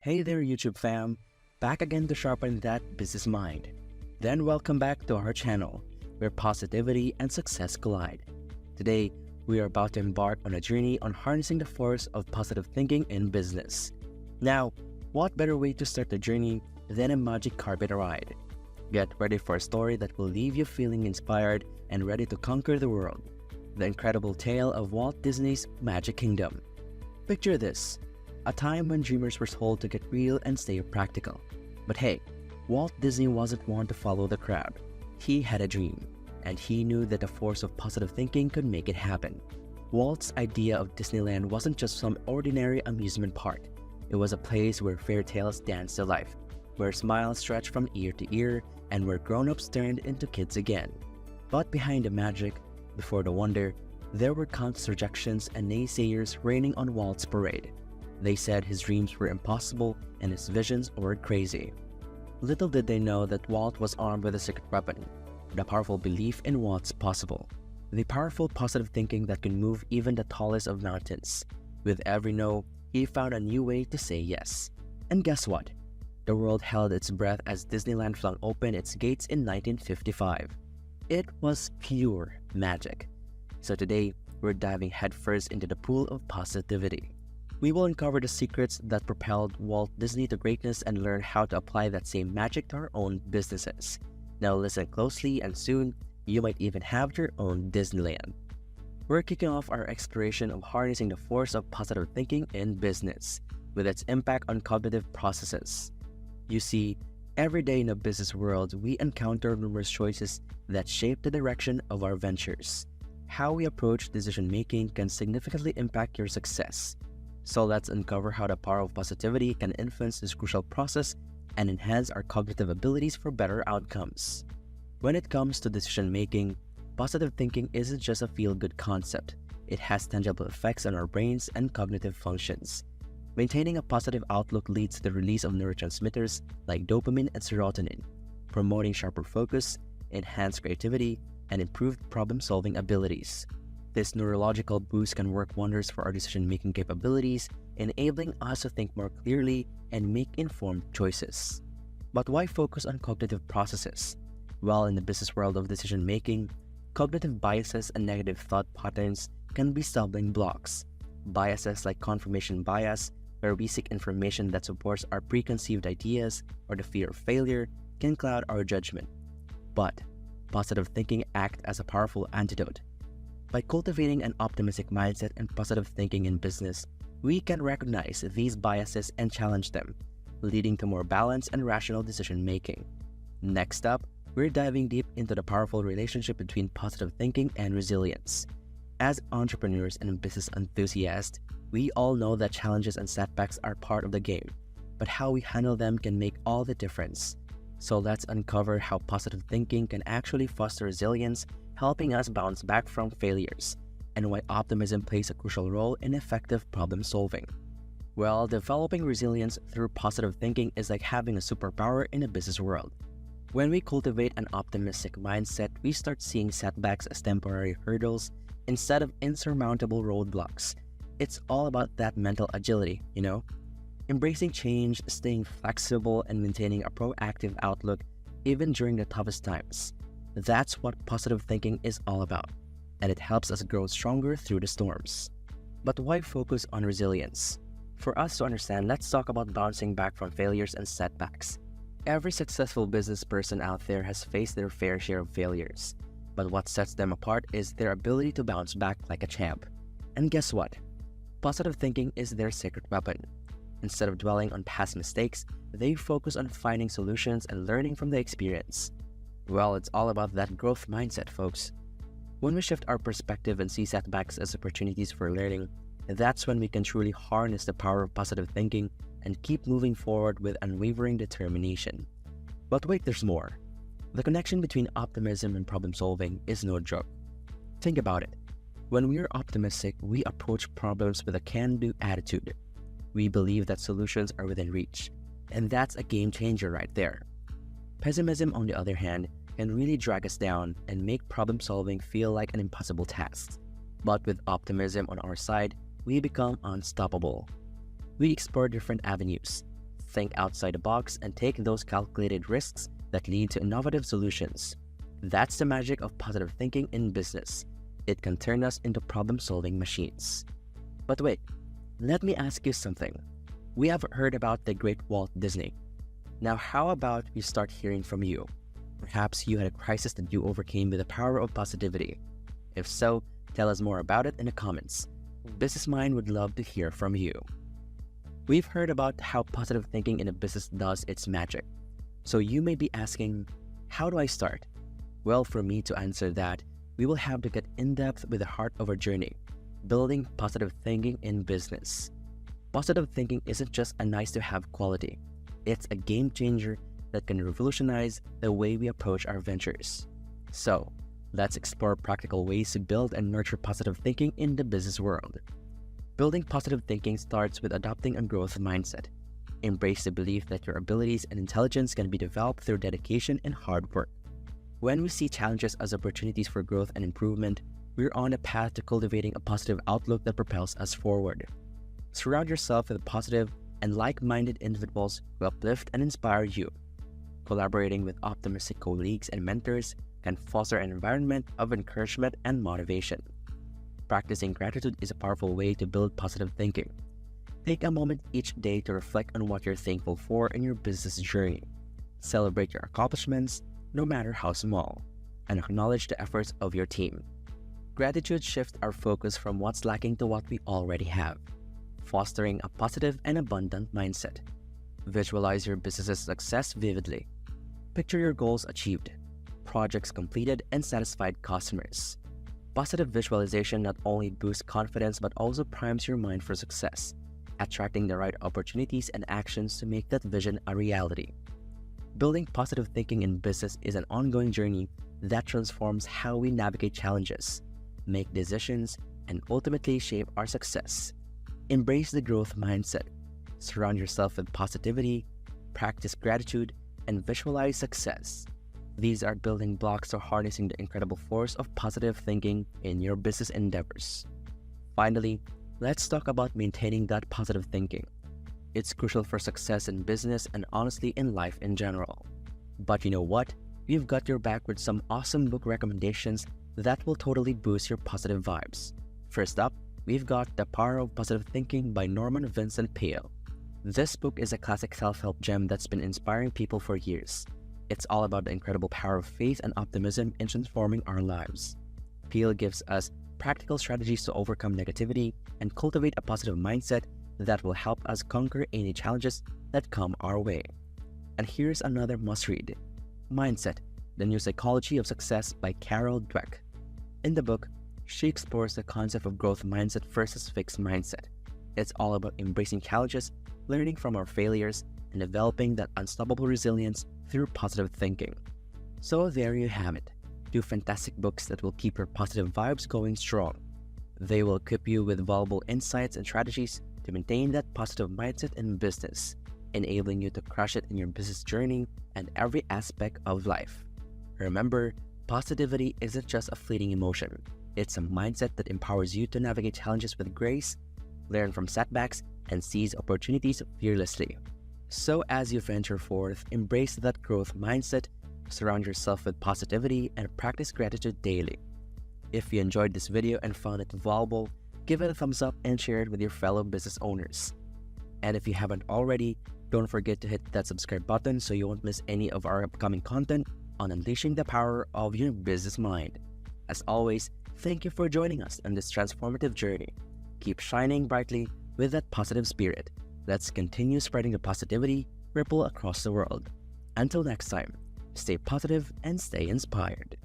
Hey there, YouTube fam! Back again to sharpen that business mind. Then welcome back to our channel, where positivity and success collide. Today, we are about to embark on a journey on harnessing the force of positive thinking in business. Now, what better way to start the journey than a magic carpet ride? Get ready for a story that will leave you feeling inspired and ready to conquer the world. The incredible tale of Walt Disney's Magic Kingdom. Picture this. A time when dreamers were told to get real and stay practical. But hey, Walt Disney wasn't one to follow the crowd. He had a dream, and he knew that the force of positive thinking could make it happen. Walt's idea of Disneyland wasn't just some ordinary amusement park. It was a place where fairy tales danced to life, where smiles stretched from ear to ear, and where grown-ups turned into kids again. But behind the magic, before the wonder, there were countless rejections and naysayers raining on Walt's parade. They said his dreams were impossible and his visions were crazy. Little did they know that Walt was armed with a secret weapon, the powerful belief in what's possible. The powerful positive thinking that could move even the tallest of mountains. With every no, he found a new way to say yes. And guess what? The world held its breath as Disneyland flung open its gates in 1955. It was pure magic. So today, we're diving headfirst into the pool of positivity. We will uncover the secrets that propelled Walt Disney to greatness and learn how to apply that same magic to our own businesses. Now listen closely, and soon, you might even have your own Disneyland. We're kicking off our exploration of harnessing the force of positive thinking in business, with its impact on cognitive processes. You see, every day in the business world, we encounter numerous choices that shape the direction of our ventures. How we approach decision-making can significantly impact your success. So let's uncover how the power of positivity can influence this crucial process and enhance our cognitive abilities for better outcomes. When it comes to decision-making, positive thinking isn't just a feel-good concept. It has tangible effects on our brains and cognitive functions. Maintaining a positive outlook leads to the release of neurotransmitters like dopamine and serotonin, promoting sharper focus, enhanced creativity, and improved problem-solving abilities. This neurological boost can work wonders for our decision-making capabilities, enabling us to think more clearly and make informed choices. But why focus on cognitive processes? Well, in the business world of decision-making, cognitive biases and negative thought patterns can be stumbling blocks. Biases like confirmation bias, where we seek information that supports our preconceived ideas, or the fear of failure, can cloud our judgment. But positive thinking acts as a powerful antidote. By cultivating an optimistic mindset and positive thinking in business, we can recognize these biases and challenge them, leading to more balanced and rational decision-making. Next up, we're diving deep into the powerful relationship between positive thinking and resilience. As entrepreneurs and business enthusiasts, we all know that challenges and setbacks are part of the game, but how we handle them can make all the difference. So let's uncover how positive thinking can actually foster resilience, helping us bounce back from failures, and why optimism plays a crucial role in effective problem solving. Well, developing resilience through positive thinking is like having a superpower in the business world. When we cultivate an optimistic mindset, we start seeing setbacks as temporary hurdles instead of insurmountable roadblocks. It's all about that mental agility, Embracing change, staying flexible, and maintaining a proactive outlook even during the toughest times. That's what positive thinking is all about, and it helps us grow stronger through the storms. But why focus on resilience? For us to understand, let's talk about bouncing back from failures and setbacks. Every successful business person out there has faced their fair share of failures, but what sets them apart is their ability to bounce back like a champ. And guess what? Positive thinking is their secret weapon. Instead of dwelling on past mistakes, they focus on finding solutions and learning from the experience. Well, it's all about that growth mindset, folks. When we shift our perspective and see setbacks as opportunities for learning, that's when we can truly harness the power of positive thinking and keep moving forward with unwavering determination. But wait, there's more. The connection between optimism and problem solving is no joke. Think about it. When we are optimistic, we approach problems with a can-do attitude. We believe that solutions are within reach, and that's a game changer right there. Pessimism, on the other hand, can really drag us down and make problem solving feel like an impossible task. But with optimism on our side, we become unstoppable. We explore different avenues, think outside the box, and take those calculated risks that lead to innovative solutions. That's the magic of positive thinking in business. It can turn us into problem-solving machines. But wait, let me ask you something. We have heard about the great Walt Disney. Now, how about we start hearing from you? Perhaps you had a crisis that you overcame with the power of positivity. If so, tell us more about it in the comments. Business Mind would love to hear from you. We've heard about how positive thinking in a business does its magic. So you may be asking, how do I start? Well, for me to answer that, we will have to get in-depth with the heart of our journey, building positive thinking in business. Positive thinking isn't just a nice-to-have quality. It's a game changer that can revolutionize the way we approach our ventures. So, let's explore practical ways to build and nurture positive thinking in the business world. Building positive thinking starts with adopting a growth mindset. Embrace the belief that your abilities and intelligence can be developed through dedication and hard work. When we see challenges as opportunities for growth and improvement, we're on a path to cultivating a positive outlook that propels us forward. Surround yourself with positive and like-minded individuals who uplift and inspire you. Collaborating with optimistic colleagues and mentors can foster an environment of encouragement and motivation. Practicing gratitude is a powerful way to build positive thinking. Take a moment each day to reflect on what you're thankful for in your business journey. Celebrate your accomplishments, no matter how small, and acknowledge the efforts of your team. Gratitude shifts our focus from what's lacking to what we already have, fostering a positive and abundant mindset. Visualize your business's success vividly. Picture your goals achieved, projects completed, and satisfied customers. Positive visualization not only boosts confidence but also primes your mind for success, attracting the right opportunities and actions to make that vision a reality. Building positive thinking in business is an ongoing journey that transforms how we navigate challenges, make decisions, and ultimately shape our success. Embrace the growth mindset. Surround yourself with positivity, practice gratitude, and visualize success. These are building blocks to harnessing the incredible force of positive thinking in your business endeavors. Finally, let's talk about maintaining that positive thinking. It's crucial for success in business and honestly in life in general. But you know what? We've got your back with some awesome book recommendations that will totally boost your positive vibes. First up, we've got The Power of Positive Thinking by Norman Vincent Peale. This book is a classic self-help gem that's been inspiring people for years. It's all about the incredible power of faith and optimism in transforming our lives. Peale gives us practical strategies to overcome negativity and cultivate a positive mindset that will help us conquer any challenges that come our way. And here's another must-read, Mindset, The New Psychology of Success by Carol Dweck. In the book, she explores the concept of growth mindset versus fixed mindset. It's all about embracing challenges, learning from our failures, and developing that unstoppable resilience through positive thinking. So there you have it, 2 fantastic books that will keep your positive vibes going strong. They will equip you with valuable insights and strategies to maintain that positive mindset in business, enabling you to crush it in your business journey and every aspect of life. Remember, positivity isn't just a fleeting emotion. It's a mindset that empowers you to navigate challenges with grace, learn from setbacks, and seize opportunities fearlessly. So as you venture forth, embrace that growth mindset, surround yourself with positivity, and practice gratitude daily. If you enjoyed this video and found it valuable, give it a thumbs up and share it with your fellow business owners. And if you haven't already, don't forget to hit that subscribe button so you won't miss any of our upcoming content on unleashing the power of your business mind. As always, thank you for joining us on this transformative journey. Keep shining brightly with that positive spirit. Let's continue spreading the positivity ripple across the world. Until next time, stay positive and stay inspired.